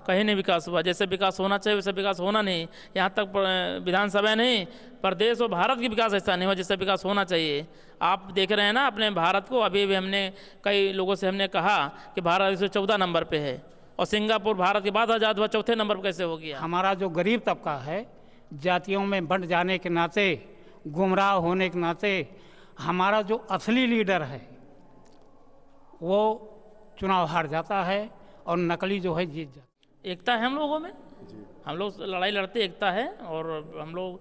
कहीं नहीं विकास हुआ। जैसे विकास होना चाहिए वैसे विकास होना नहीं। यहाँ तक विधानसभा नहीं, प्रदेश और भारत की विकास ऐसा नहीं हुआ जैसा विकास होना चाहिए। आप देख रहे हैं ना अपने भारत को। अभी भी हमने कई लोगों से हमने कहा कि भारत 114 नंबर पे है और सिंगापुर भारत के बाद आज़ाद हुआ, चौथे नंबर पर कैसे हो गया। हमारा जो गरीब तबका है, जातियों में बंट जाने के नाते, गुमराह होने के नाते, हमारा जो असली लीडर है वो चुनाव हार जाता है और नकली जो है जीत जाता है। एकता है हम लोगों में, हम लोग लड़ाई लड़ते, एकता है। और हम लोग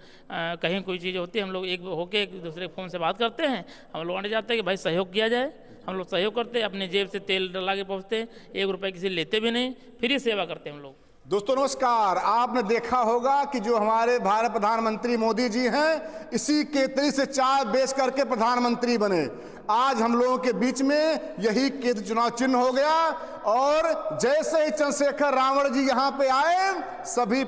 कहीं कोई चीज़ होती है हम लोग एक होके एक दूसरे फ़ोन से बात करते हैं। हम लोग अड़ जाते हैं कि भाई सहयोग किया जाए। हम लोग सहयोग करते हैं, अपने जेब से तेल डला के पहुँचते, 1 रुपये किसी लेते भी नहीं, फ्री सेवा करते हैं हम लोग। दोस्तों नमस्कार। आपने देखा होगा कि जो हमारे भारत प्रधानमंत्री मोदी जी हैं, इसी केतली से चाय बेच करके प्रधानमंत्री बने। आज हम लोगों के बीच में यही केतली चुनाव चिन्ह हो गया और जैसे ही चंद्रशेखर रावण जी यहाँ पे आए, सभी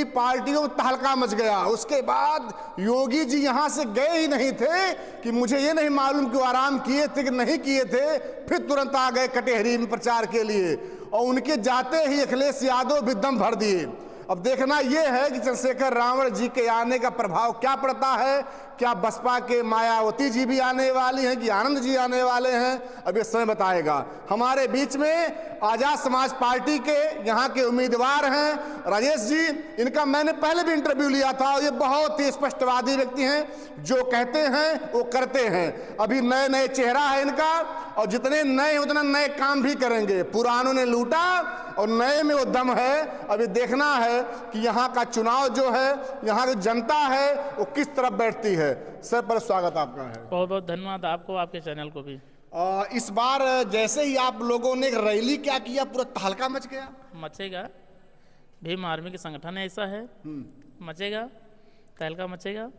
पार्टियों में तहलका मच गया। उसके बाद योगी जी यहां से गए ही नहीं थे कि मुझे ये नहीं मालूम कि वो आराम किए थे कि नहीं किए थे, फिर तुरंत आ गए कटेहरी में प्रचार के लिए और उनके जाते ही अखिलेश यादव भी दम भर दिए। अब देखना यह है कि चंद्रशेखर रावण जी के आने का प्रभाव क्या पड़ता है। क्या बसपा के मायावती जी भी आने वाली हैं कि आनंद जी आने वाले हैं, अब ये समय बताएगा। हमारे बीच में आजाद समाज पार्टी के यहाँ के उम्मीदवार हैं राजेश जी। इनका मैंने पहले भी इंटरव्यू लिया था और ये बहुत ही स्पष्टवादी व्यक्ति हैं, जो कहते हैं वो करते हैं। अभी नए नए चेहरा है इनका और जितने नए उतना नए काम भी करेंगे। पुरानों ने लूटा और नए में वो दम है। अभी देखना है कि यहाँ का चुनाव जो है, यहाँ की जनता है वो किस तरफ बैठती है। सर पर स्वागत आपका है। बहुत बहुत धन्यवाद आपको, आपके चैनल को भी। इस बार जैसे ही आप लोगों ने एक रैली क्या किया, पूरा तहलका मच गया। मचेगा, भीम आर्मी के संगठन ऐसा है, मचेगा, तहलका मचेगा।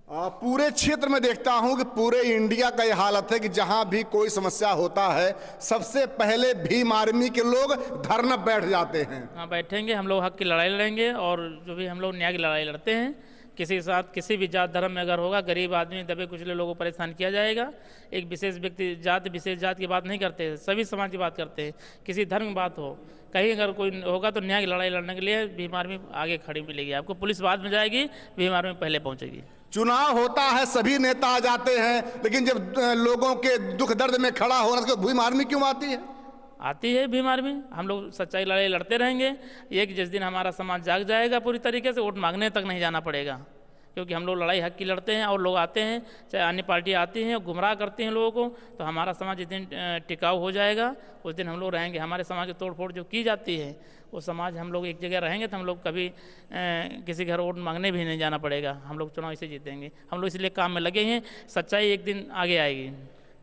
पूरे क्षेत्र में देखता हूं कि पूरे इंडिया का यह हालत है कि जहां भी कोई समस्या होता है सबसे पहले भीम आर्मी के लोग धरना बैठ जाते हैं। हाँ बैठेंगे, हम लोग हक की लड़ाई लड़ेंगे और जो भी हम लोग न्याय की लड़ाई लड़ते हैं। किसी के साथ किसी भी जात धर्म में अगर होगा, गरीब आदमी दबे कुचले लोगों को परेशान किया जाएगा। एक विशेष व्यक्ति जात विशेष जात की बात नहीं करते, सभी समाज की बात करते हैं। किसी धर्म की बात हो, कहीं अगर कोई होगा तो न्याय की लड़ाई लड़ने के लिए भीम आर्मी आगे खड़ी मिलेगी। आपको पुलिस बाद में जाएगी, भीम आर्मी पहले पहुंचेगी। चुनाव होता है, सभी नेता आ जाते हैं, लेकिन जब लोगों के दुख दर्द में खड़ा होना तो भीम आर्मी क्यों आती है? आती है भीम आर्मी। हम लोग सच्चाई लड़ाई लड़ते रहेंगे। ये कि जिस दिन हमारा समाज जाग जाएगा पूरी तरीके से, वोट मांगने तक नहीं जाना पड़ेगा, क्योंकि हम लोग लड़ाई हक की लड़ते हैं। और लोग आते हैं, चाहे अन्य पार्टी आती हैं और गुमराह करती हैं लोगों को, तो हमारा समाज जिस दिन टिकाऊ हो जाएगा उस दिन हम लोग रहेंगे। हमारे समाज की तोड़ फोड़ जो की जाती है, वो समाज हम लोग एक जगह रहेंगे तो हम लोग कभी किसी घर वोट मांगने भी नहीं जाना पड़ेगा। हम लोग चुनाव इसे जीतेंगे। हम लोग इसलिए काम में लगे हैं। सच्चाई एक दिन आगे आएगी।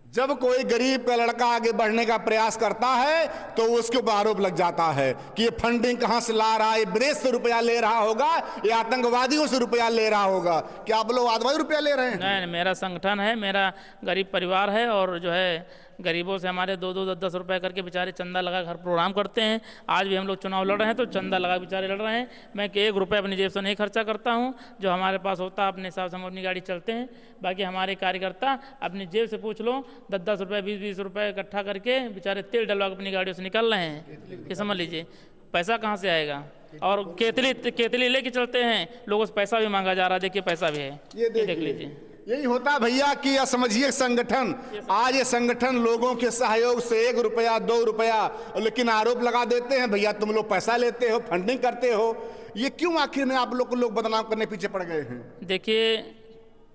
जब कोई गरीब का लड़का आगे बढ़ने का प्रयास करता है तो उसके ऊपर आरोप लग जाता है कि ये फंडिंग कहां से ला रहा है, विदेश से रुपया ले रहा होगा, ये आतंकवादियों से रुपया ले रहा होगा। क्या आप लोग आतंकवादी रुपया ले रहे हैं? नहीं, मेरा संगठन है, मेरा गरीब परिवार है और जो है गरीबों से हमारे 2-2 10-10 रुपये करके बेचारे चंदा लगा घर प्रोग्राम करते हैं। आज भी हम लोग चुनाव लड़ रहे हैं तो चंदा लगा बेचारे लड़ रहे हैं। मैं 1 रुपये अपनी जेब से नहीं खर्चा करता हूं। जो हमारे पास होता है अपने हिसाब से हम अपनी गाड़ी चलते हैं। बाकी हमारे कार्यकर्ता अपनी जेब से पूछ लो, 10-10 रुपये 20-20 रुपये इकट्ठा करके बेचारे तेल डलवा के अपनी गाड़ियों से निकल रहे हैं। ये समझ लीजिए पैसा कहाँ से आएगा। और केतली लेके चलते हैं, लोगों से पैसा भी मांगा जा रहा है। देखिए पैसा भी है, ये देख लीजिए। यही होता है भैया कि यह समझिए संगठन, आज ये संगठन लोगों के सहयोग से 1 रुपया 2 रुपया, लेकिन आरोप लगा देते हैं भैया तुम लोग पैसा लेते हो, फंडिंग करते हो। ये क्यों आखिर में आप लोग को लोग बदनाम करने पीछे पड़ गए हैं? देखिए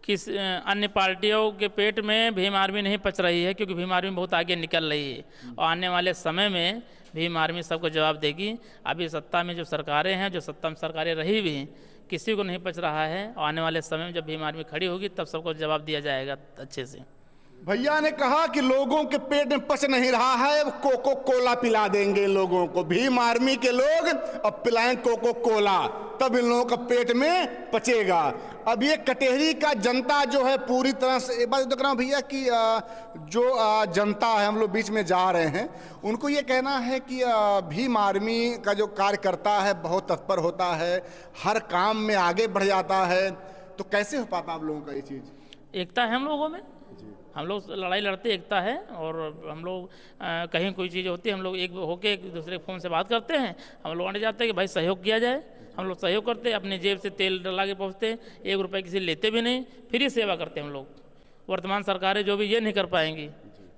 किस अन्य पार्टियों के पेट में भीम आर्मी नहीं पच रही है, क्योंकि भीम आर्मी बहुत आगे निकल रही है और आने वाले समय में भीम आर्मी सबको जवाब देगी। अभी सत्ता में जो सरकारें हैं, जो सत्ता में सरकारें रही भी हैं, किसी को नहीं पच रहा है और आने वाले समय में जब भीम आर्मी खड़ी होगी तब सबको जवाब दिया जाएगा अच्छे से। भैया ने कहा कि लोगों के पेट में पच नहीं रहा है, कोको कोला पिला देंगे लोगों को। भीम आर्मी के लोग अब पिलाएं कोको कोला, तब इन लोगों का पेट में पचेगा। अब ये कटेहरी का जनता जो है पूरी तरह से, एक बात देख रहा हूँ भैया कि जो जनता है, हम लोग बीच में जा रहे हैं, उनको ये कहना है कि भीम आर्मी का जो कार्यकर्ता है बहुत तत्पर होता है, हर काम में आगे बढ़ जाता है। तो कैसे हो पाता आप लोगों का ये चीज़? एकता है हम लोगों में। हम लोग लड़ाई लड़ते, एकता है। और हम लोग कहीं कोई चीज़ होती है, हम लोग एक होके एक दूसरे फ़ोन से बात करते हैं, हम लोग आने जाते हैं कि भाई सहयोग किया जाए। हम लोग सहयोग करते हैं, अपनी जेब से तेल डला के पहुँचते हैं, 1 रुपये किसी लेते भी नहीं, फ्री सेवा करते हैं हम लोग। वर्तमान सरकारें जो भी ये नहीं कर पाएंगी,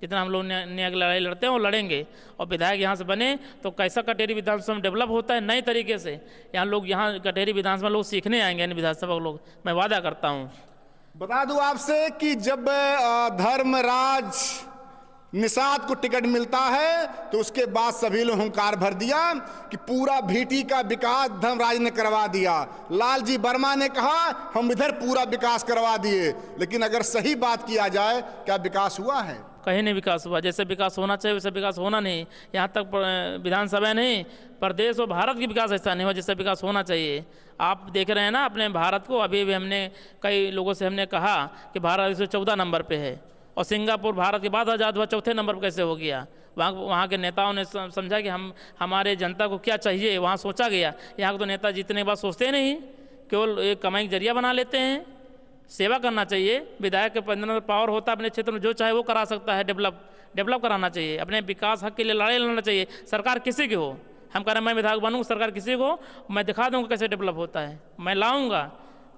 जितना हम लोग न्याय की लड़ाई लड़ते हैं वो लड़ेंगे। और विधायक यहाँ से बने तो कैसा कटेरी विधानसभा में डेवलप होता है नए तरीके से, यहाँ लोग यहाँ कटेरी विधानसभा लोग सीखने आएंगे, यानी विधानसभा लोग, मैं वादा करता हूँ। बता दूं आपसे कि जब धर्मराज निषाद को टिकट मिलता है तो उसके बाद सभी लोग हुंकार भर दिया कि पूरा भीटी का विकास धर्मराज ने करवा दिया। लालजी वर्मा ने कहा हम इधर पूरा विकास करवा दिए, लेकिन अगर सही बात किया जाए, क्या विकास हुआ है? कहीं नहीं विकास हुआ। जैसे विकास होना चाहिए वैसे विकास होना नहीं। यहाँ तक विधानसभा नहीं, प्रदेश और भारत की विकास ऐसा नहीं हुआ जैसे विकास होना चाहिए। आप देख रहे हैं ना अपने भारत को, अभी भी हमने कई लोगों से हमने कहा कि भारत 114 नंबर पे है, और सिंगापुर भारत के बाद आज़ाद हुआ, चौथे नंबर पर कैसे हो गया? वहाँ के नेताओं ने समझा कि हमारे जनता को क्या चाहिए, वहाँ सोचा गया। यहाँ के तो नेता जीतने के बाद सोचते नहीं, केवल एक कमाई का जरिया बना लेते हैं। सेवा करना चाहिए। विधायक के 15 पावर होता है, अपने क्षेत्र में जो चाहे वो करा सकता है। डेवलप कराना चाहिए, अपने विकास हक के लिए लड़ाई लड़ना चाहिए। सरकार किसी की हो, हम कह रहे हैं मैं विधायक बनूँ, सरकार किसी को, मैं दिखा दूँगा कैसे डेवलप होता है, मैं लाऊंगा।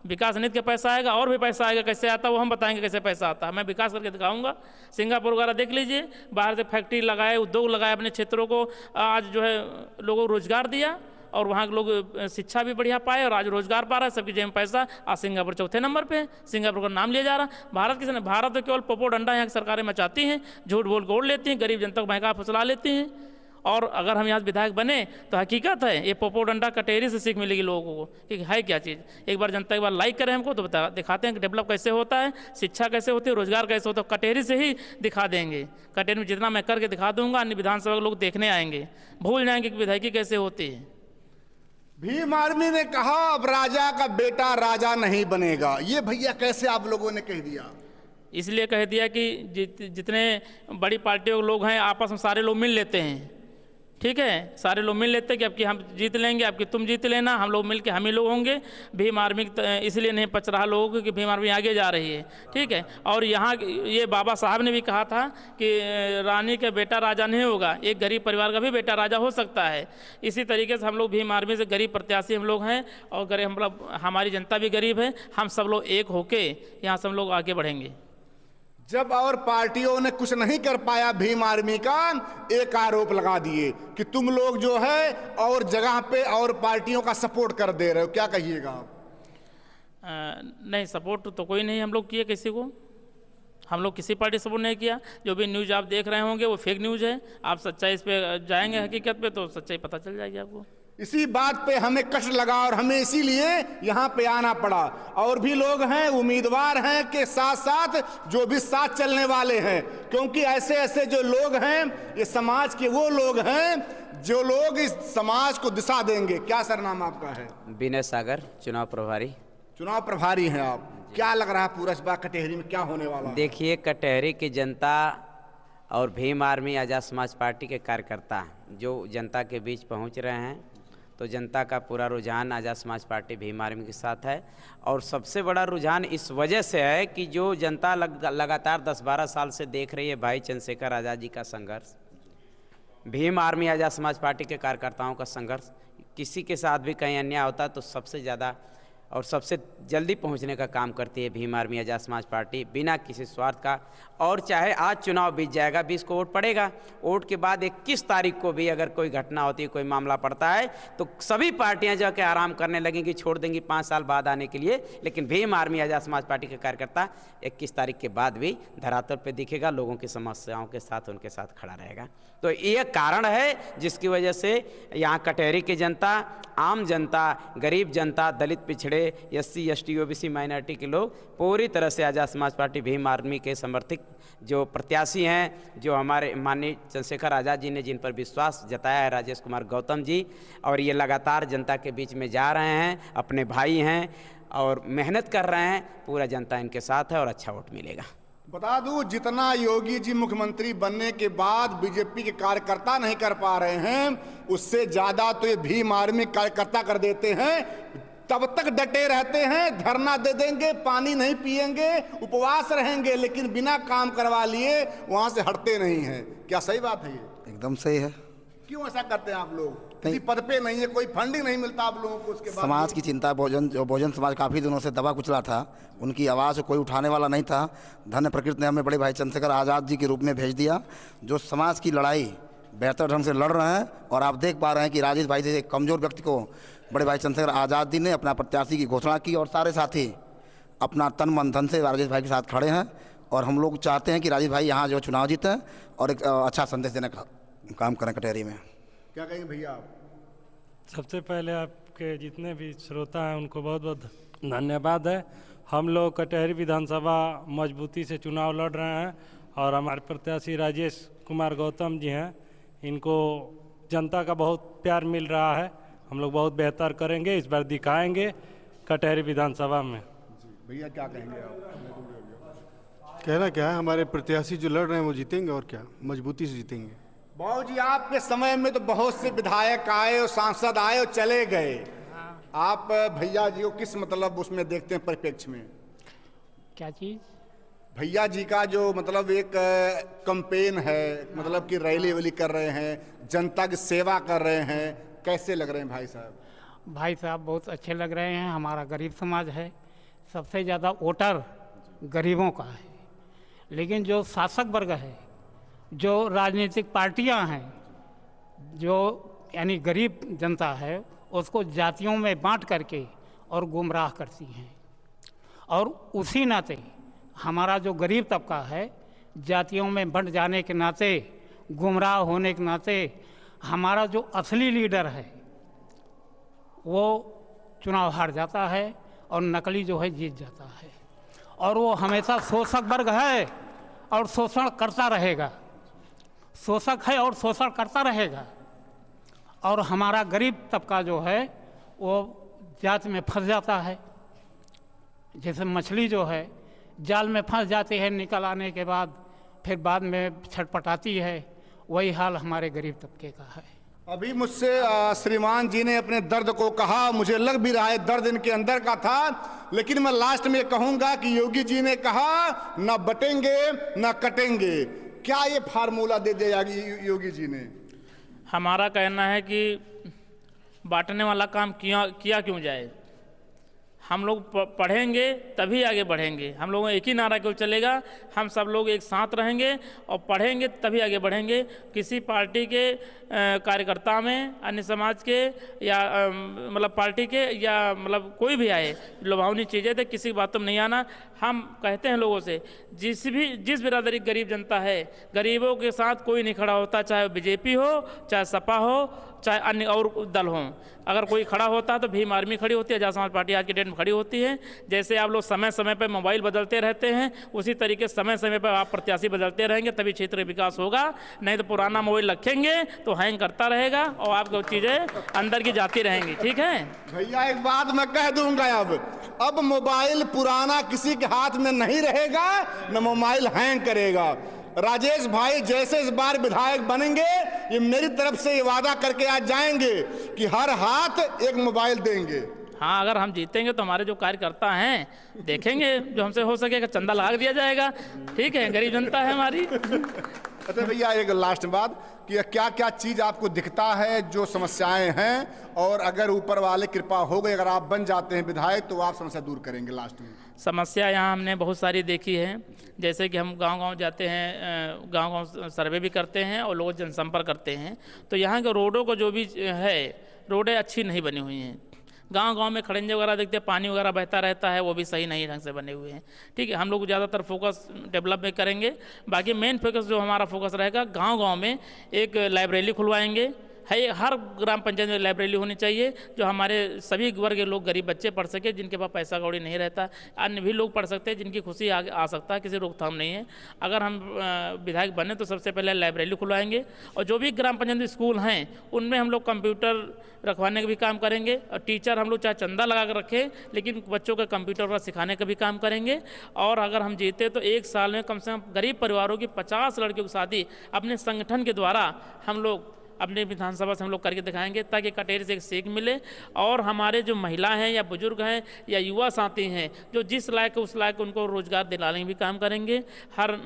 विकास नीति का पैसा आएगा, और भी पैसा आएगा, कैसे आता है वो हम बताएंगे कैसे पैसा आता है, मैं विकास करके दिखाऊंगा। सिंगापुर वगैरह देख लीजिए, बाहर से फैक्ट्री लगाए, उद्योग लगाए, अपने क्षेत्रों को आज जो है लोगों को रोजगार दिया, और वहाँ के लोग शिक्षा भी बढ़िया पाए, और आज रोजगार पा रहा है, सबकी जेब में पैसा। आज सिंगापुर चौथे नंबर पे है, सिंगापुर का नाम लिया जा रहा। भारत किसी ने, भारत तो केवल पोपो डंडा यहाँ की सरकारें मचाती हैं, झूठ बोल के ओढ़ लेती हैं, गरीब जनता को महंगा फुसला लेती हैं। और अगर हम यहाँ विधायक बने तो हकीकत है ये पोपो डंडा कटेरी से सीख मिलेगी लोगों को कि है क्या चीज़। एक बार जनता एक बार लाइक करें हमको तो दिखाते हैं कि डेवलप कैसे होता है, शिक्षा कैसे होती है, रोजगार कैसे होता है, कटेरी से ही दिखा देंगे। कटेरी में जितना मैं करके दिखा दूंगा, अन्य विधानसभा के लोग देखने आएंगे, भूल जाएंगे कि विधायकी कैसे होती है। भीम आर्मी ने कहा अब राजा का बेटा राजा नहीं बनेगा, ये भैया कैसे आप लोगों ने कह दिया? इसलिए कह दिया कि जितने बड़ी पार्टियों के लोग हैं आपस में सारे लोग मिल लेते हैं, ठीक है, सारे लोग मिल लेते हैं कि अब की हम जीत लेंगे, अब की तुम जीत लेना, हम लोग मिल के हम ही लोग होंगे। भीम आर्मी इसलिए नहीं पच रहा लोगों को कि भीम आर्मी आगे जा रही है, ठीक है। और यहाँ ये बाबा साहब ने भी कहा था कि रानी का बेटा राजा नहीं होगा, एक गरीब परिवार का भी बेटा राजा हो सकता है। इसी तरीके से हम लोग भीम आर्मी से गरीब प्रत्याशी हम लोग हैं, और गरीब मतलब हमारी जनता भी गरीब है, हम सब लोग एक होके यहाँ से हम लोग आगे बढ़ेंगे। जब और पार्टियों ने कुछ नहीं कर पाया भीम आर्मी का, एक आरोप लगा दिए कि तुम लोग जो है और जगह पे और पार्टियों का सपोर्ट कर दे रहे हो, क्या कहिएगा आप? नहीं, सपोर्ट तो कोई नहीं हम लोग किए किसी को, हम लोग किसी पार्टी सपोर्ट नहीं किया। जो भी न्यूज़ आप देख रहे होंगे वो फेक न्यूज़ है। आप सच्चाई इस पे जाएंगे हकीकत पे तो सच्चाई पता चल जाएगी आपको। इसी बात पे हमें कष्ट लगा और हमें इसीलिए यहाँ पे आना पड़ा। और भी लोग हैं, उम्मीदवार हैं के साथ साथ जो भी साथ चलने वाले हैं, क्योंकि ऐसे ऐसे जो लोग हैं ये समाज के वो लोग हैं जो लोग इस समाज को दिशा देंगे। क्या सर नाम आपका है? विनय सागर, चुनाव प्रभारी। चुनाव प्रभारी हैं आप। क्या लग रहा है पूरा इस बार कटेहरी में क्या होने वाला? देखिए, कटेहरी की जनता और भीम आर्मी आज़ाद समाज पार्टी के कार्यकर्ता जो जनता के बीच पहुंच रहे हैं, तो जनता का पूरा रुझान आज़ाद समाज पार्टी भीम आर्मी के साथ है। और सबसे बड़ा रुझान इस वजह से है कि जो जनता लगातार 10-12 साल से देख रही है भाई चंद्रशेखर आज़ाद जी का संघर्ष, भीम आर्मी आज़ाद समाज पार्टी के कार्यकर्ताओं का संघर्ष। किसी के साथ भी कहीं अन्याय होता है तो सबसे ज़्यादा और सबसे जल्दी पहुंचने का काम करती है भीम आर्मी आज़ाद समाज पार्टी, बिना किसी स्वार्थ का। और चाहे आज चुनाव बीत जाएगा, 20 को वोट पड़ेगा, वोट के बाद 21 तारीख को भी अगर कोई घटना होती है, कोई मामला पड़ता है, तो सभी पार्टियां जाके आराम करने लगेंगी, छोड़ देंगी 5 साल बाद आने के लिए। लेकिन भीम आर्मी आज़ाद समाज पार्टी के कार्यकर्ता 21 तारीख के बाद भी धरातल पर दिखेगा, लोगों की समस्याओं के साथ उनके साथ खड़ा रहेगा। तो ये कारण है जिसकी वजह से यहाँ कटेहरी की जनता, आम जनता, गरीब जनता, दलित, पिछड़े, SC ST OBC माइनॉरिटी के लोग पूरी तरह से आज़ाद समाज पार्टी भीम आर्मी के समर्थित जो प्रत्याशी हैं, जो हमारे माननीय चंद्रशेखर आज़ाद जी ने जिन पर विश्वास जताया है, राजेश कुमार गौतम जी, और ये लगातार जनता के बीच में जा रहे हैं, अपने भाई हैं और मेहनत कर रहे हैं, पूरा जनता इनके साथ है और अच्छा वोट मिलेगा। बता दूं, जितना योगी जी मुख्यमंत्री बनने के बाद बीजेपी के कार्यकर्ता नहीं कर पा रहे हैं, उससे ज़्यादा तो ये भीम आर्मी कार्यकर्ता कर देते हैं। तब तक डटे रहते हैं, धरना दे देंगे, पानी नहीं पिएंगे, उपवास रहेंगे, लेकिन बिना काम करवा लिए वहां से हटते नहीं हैं। क्या सही बात है ये? एकदम सही है। क्यों ऐसा करते हैं आप लोग? किसी पद पे नहीं है, कोई फंडिंग नहीं मिलता आप लोगों को, उसके बाद समाज की चिंता, बहुजन समाज काफ़ी दिनों से दबा कुचला था, उनकी आवाज़ कोई उठाने वाला नहीं था। धन्य प्रकृति ने हमें बड़े भाई चंद्रशेखर आज़ाद जी के रूप में भेज दिया, जो समाज की लड़ाई बेहतर ढंग से लड़ रहे हैं। और आप देख पा रहे हैं कि राजेश भाई जैसे एक कमज़ोर व्यक्ति को बड़े भाई चंद्रशेखर आज़ाद जी ने अपना प्रत्याशी की घोषणा की, और सारे साथी अपना तन मन धन से राजेश भाई के साथ खड़े हैं। और हम लोग चाहते हैं कि राजेश भाई यहाँ जो चुनाव जीतें और एक अच्छा संदेश देने का काम करें कटहरी में। क्या कहेंगे भैया आप? सबसे पहले आपके जितने भी श्रोता हैं उनको बहुत बहुत धन्यवाद है। हम लोग कटहरी विधानसभा मजबूती से चुनाव लड़ रहे हैं और हमारे प्रत्याशी राजेश कुमार गौतम जी हैं, इनको जनता का बहुत प्यार मिल रहा है। हम लोग बहुत बेहतर करेंगे, इस बार दिखाएंगे कटहरी विधानसभा में। भैया क्या कहेंगे आप? कहना क्या है, हमारे प्रत्याशी जो लड़ रहे हैं वो जीतेंगे, और क्या मजबूती से जीतेंगे। बाबू जी, आपके समय में तो बहुत से विधायक आए और सांसद आए और चले गए, आप भैया जी को किस मतलब उसमें देखते हैं परिप्रेक्ष्य में? क्या चीज़? भैया जी का जो मतलब एक कैंपेन है, मतलब कि रैली वैली कर रहे हैं, जनता की सेवा कर रहे हैं, कैसे लग रहे हैं भाई साहब? भाई साहब बहुत अच्छे लग रहे हैं। हमारा गरीब समाज है, सबसे ज़्यादा वोटर गरीबों का है। लेकिन जो शासक वर्ग है, जो राजनीतिक पार्टियां हैं, जो यानी गरीब जनता है, उसको जातियों में बांट करके और गुमराह करती हैं। और उसी नाते हमारा जो गरीब तबका है, जातियों में बंट जाने के नाते, गुमराह होने के नाते, हमारा जो असली लीडर है वो चुनाव हार जाता है और नकली जो है जीत जाता है। और वो हमेशा शोषक वर्ग है और शोषण करता रहेगा, शोषक है और शोषण करता रहेगा। और हमारा गरीब तबका जो है वो जात में फंस जाता है। जैसे मछली जो है जाल में फंस जाती है, निकल आने के बाद फिर बाद में छटपटाती है, वही हाल हमारे गरीब तबके का है। अभी मुझसे श्रीमान जी ने अपने दर्द को कहा, मुझे लग भी रहा है दर्द इनके अंदर का था, लेकिन मैं लास्ट में कहूंगा कि योगी जी ने कहा न बटेंगे न कटेंगे। क्या ये फार्मूला दे दिया योगी जी ने? हमारा कहना है कि बांटने वाला काम किया क्यों जाए। हम लोग पढ़ेंगे तभी आगे बढ़ेंगे। हम लोगों एक ही नारा क्यों चलेगा, हम सब लोग एक साथ रहेंगे और पढ़ेंगे तभी आगे बढ़ेंगे। किसी पार्टी के कार्यकर्ता में, अन्य समाज के या मतलब पार्टी के या मतलब कोई भी आए, लुभावनी चीज़ें थे, किसी बातों में नहीं आना। हम कहते हैं लोगों से, जिस बिरादरी गरीब जनता है, गरीबों के साथ कोई नहीं खड़ा होता, चाहे बीजेपी हो, चाहे सपा हो, चाहे अन्य और दल हों। अगर कोई खड़ा होता है तो भीम आर्मी खड़ी होती है, आजाद समाज पार्टी आज की डेट में खड़ी होती है। जैसे आप लोग समय समय पर मोबाइल बदलते रहते हैं, उसी तरीके समय समय पर आप प्रत्याशी बदलते रहेंगे, तभी क्षेत्र विकास होगा। नहीं तो पुराना मोबाइल रखेंगे तो हैंग करता रहेगा और आपको चीज़ें अंदर की जाती रहेंगी। ठीक है भैया, एक बात मैं कह दूंगा, अब मोबाइल पुराना किसी के हाथ में नहीं रहेगा, न मोबाइल हैंग करेगा। राजेश भाई जैसे इस बार विधायक बनेंगे, ये मेरी तरफ से ये वादा करके आज जाएंगे कि हर हाथ एक मोबाइल देंगे। हाँ, अगर हम जीतेंगे तो हमारे जो कार्यकर्ता हैं देखेंगे, जो हमसे हो सकेगा चंदा लगा दिया जाएगा। ठीक है, गरीब जनता है हमारी। अच्छा भैया, एक लास्ट बात कि क्या क्या चीज़ आपको दिखता है जो समस्याएं हैं, और अगर ऊपर वाले कृपा हो गई, अगर आप बन जाते हैं विधायक, तो आप समस्या दूर करेंगे लास्ट में? समस्या यहाँ हमने बहुत सारी देखी है। जैसे कि हम गांव-गांव जाते हैं, गांव-गांव सर्वे भी करते हैं और लोग जनसंपर्क करते हैं, तो यहाँ के रोडों को जो भी है, रोडें अच्छी नहीं बनी हुई हैं। गांव-गांव में खड़ंजे वगैरह देखते हैं, पानी वगैरह बहता रहता है, वो भी सही नहीं ढंग से बने हुए हैं। ठीक है, हम लोग ज़्यादातर फोकस डेवलप में करेंगे। बाकी मेन फोकस जो हमारा फोकस रहेगा, गांव-गांव में एक लाइब्रेरी खुलवाएंगे। है, हर ग्राम पंचायत में लाइब्रेरी होनी चाहिए, जो हमारे सभी वर्ग के लोग, गरीब बच्चे पढ़ सके, जिनके पास पैसा कौड़ी नहीं रहता। अन्य भी लोग पढ़ सकते हैं, जिनकी खुशी आ सकता है, किसी रोकथाम नहीं है। अगर हम विधायक बने तो सबसे पहले लाइब्रेरी खुलवाएंगे, और जो भी ग्राम पंचायत स्कूल हैं उनमें हम लोग कंप्यूटर रखवाने का भी काम करेंगे। और टीचर हम लोग चाहे चंदा लगा कर रखें, लेकिन बच्चों को कंप्यूटर पर सिखाने का भी काम करेंगे। और अगर हम जीते तो एक साल में कम से कम गरीब परिवारों की 50 लड़कियों की शादी अपने संगठन के द्वारा हम लोग अपने विधानसभा से हम लोग करके दिखाएंगे, ताकि कटेरी से एक सीख मिले और हमारे जो महिला हैं या बुजुर्ग हैं या युवा साथी हैं जो जिस लायक है उस लायक उनको रोज़गार दिलाने भी काम करेंगे। हर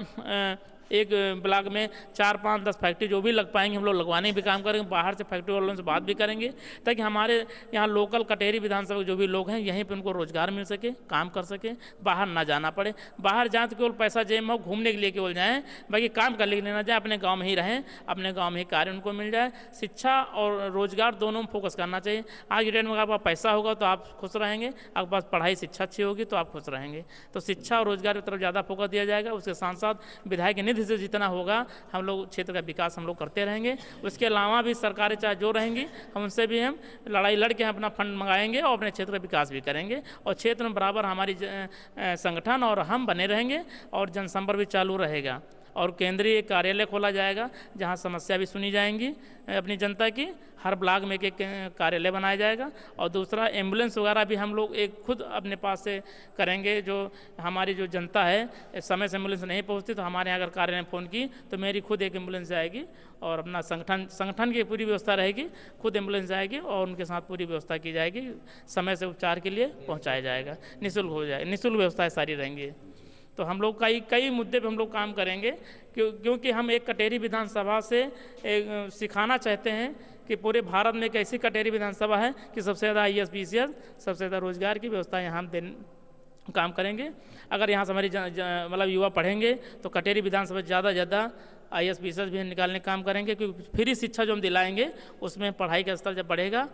एक ब्लॉक में 4, 5, 10 फैक्ट्री जो भी लग पाएंगे हम लोग लगवाने भी काम करेंगे, बाहर से फैक्ट्री वालों से बात भी करेंगे, ताकि हमारे यहाँ लोकल कटेरी विधानसभा के जो भी लोग हैं यहीं पे उनको रोज़गार मिल सके, काम कर सके, बाहर ना जाना पड़े। बाहर जाए तो केवल पैसा जेब में हो, घूमने के लिए केवल जाएँ, बाकी काम करने के लिए ना जाए, अपने गाँव में ही रहें, अपने गाँव में ही कार्य उनको मिल जाए। शिक्षा और रोज़गार दोनों में फोकस करना चाहिए। आज की डेट में आपका पैसा होगा तो आप खुश रहेंगे, आपके पास पढ़ाई शिक्षा अच्छी होगी तो आप खुश रहेंगे। तो शिक्षा और रोज़गार की तरफ ज़्यादा फोकस दिया जाएगा। उसके साथ साथ विधायक निधि से जितना होगा हम लोग क्षेत्र का विकास हम लोग करते रहेंगे। उसके अलावा भी सरकारें चाहे जो रहेंगी हम उनसे भी हम लड़ाई लड़ के अपना फंड मंगाएंगे और अपने क्षेत्र का विकास भी करेंगे, और क्षेत्र में बराबर हमारी संगठन और हम बने रहेंगे और जनसंपर्क भी चालू रहेगा। और केंद्रीय कार्यालय खोला जाएगा जहां समस्या भी सुनी जाएंगी अपनी जनता की। हर ब्लॉक में एक कार्यालय बनाया जाएगा। और दूसरा एम्बुलेंस वगैरह भी हम लोग एक खुद अपने पास से करेंगे। जो हमारी जो जनता है समय से एम्बुलेंस नहीं पहुंचती तो हमारे यहाँ अगर कार्यालय में फ़ोन की तो मेरी खुद एक एम्बुलेंस जाएगी और अपना संगठन की पूरी व्यवस्था रहेगी, खुद एम्बुलेंस जाएगी और उनके साथ पूरी व्यवस्था की जाएगी, समय से उपचार के लिए पहुँचाया जाएगा, निःशुल्क हो जाए, निःशुल्क व्यवस्थाएँ सारी रहेंगी। तो हम लोग कई मुद्दे पे हम लोग काम करेंगे, क्योंकि हम एक कटेरी विधानसभा से सिखाना चाहते हैं कि पूरे भारत में एक ऐसी कटेरी विधानसभा है कि सबसे ज़्यादा IAS PCS, सबसे ज़्यादा रोजगार की व्यवस्था यहाँ हम काम करेंगे। अगर यहाँ से हमारी मतलब युवा पढ़ेंगे तो कटेरी विधानसभा ज़्यादा IAS PCS भी निकालने का काम करेंगे, क्योंकि फ्री शिक्षा जो हम दिलाएंगे उसमें पढ़ाई का स्तर जब बढ़ेगा,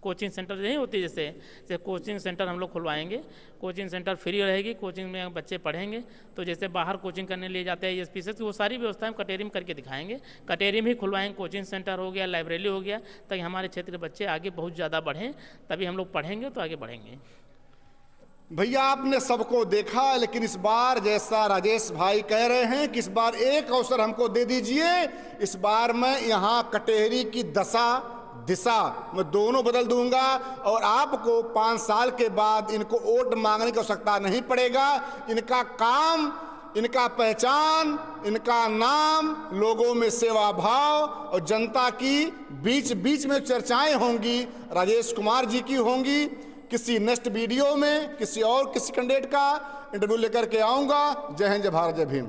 कोचिंग सेंटर नहीं होती जैसे कोचिंग सेंटर हम लोग खुलवाएंगे, कोचिंग सेंटर फ्री रहेगी, कोचिंग में बच्चे पढ़ेंगे। तो जैसे बाहर कोचिंग करने लिए जाते हैं IAS PCS की वो सारी व्यवस्थाएं हम कटेरी में करके दिखाएंगे। कटेरी में ही खुलवाएंगे, कोचिंग सेंटर हो गया, लाइब्रेरी हो गया, ताकि हमारे क्षेत्र के बच्चे आगे बहुत ज़्यादा बढ़ें, तभी हम लोग पढ़ेंगे तो आगे बढ़ेंगे। भैया आपने सबको देखा, लेकिन इस बार जैसा राजेश भाई कह रहे हैं कि इस बार एक अवसर हमको दे दीजिए, इस बार मैं यहाँ कटेरी की दशा दिशा मैं दोनों बदल दूंगा और आपको 5 साल के बाद इनको वोट मांगने की आवश्यकता नहीं पड़ेगा। इनका काम, इनका पहचान, इनका नाम, लोगों में सेवा भाव और जनता की बीच में चर्चाएं होंगी, राजेश कुमार जी की होंगी। किसी नेक्स्ट वीडियो में किसी कैंडिडेट का इंटरव्यू लेकर के आऊँगा। जय हिंद, जय भारत, जय भीम।